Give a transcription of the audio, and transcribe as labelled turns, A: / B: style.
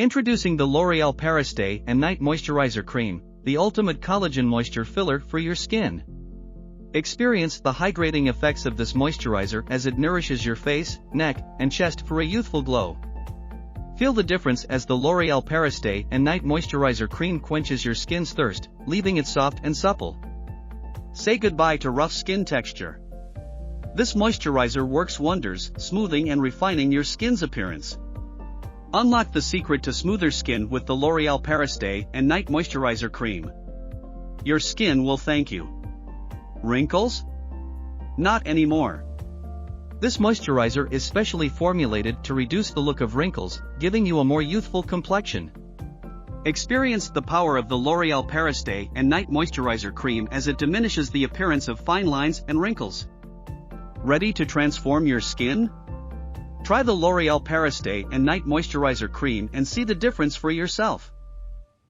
A: Introducing the L'Oréal Paris Day and Night Moisturizer Cream, the ultimate collagen moisture filler for your skin. Experience the hydrating effects of this moisturizer as it nourishes your face, neck, and chest for a youthful glow. Feel the difference as the L'Oréal Paris Day and Night Moisturizer Cream quenches your skin's thirst, leaving it soft and supple. Say goodbye to rough skin texture. This moisturizer works wonders, smoothing and refining your skin's appearance. Unlock the secret to smoother skin with the L'Oréal Paris Day and Night Moisturizer Cream. Your skin will thank you. Wrinkles? Not anymore. This moisturizer is specially formulated to reduce the look of wrinkles, giving you a more youthful complexion. Experience the power of the L'Oréal Paris Day and Night Moisturizer Cream as it diminishes the appearance of fine lines and wrinkles. Ready to transform your skin? Try the L'Oréal Paris Day and Night Moisturizer Cream and see the difference for yourself.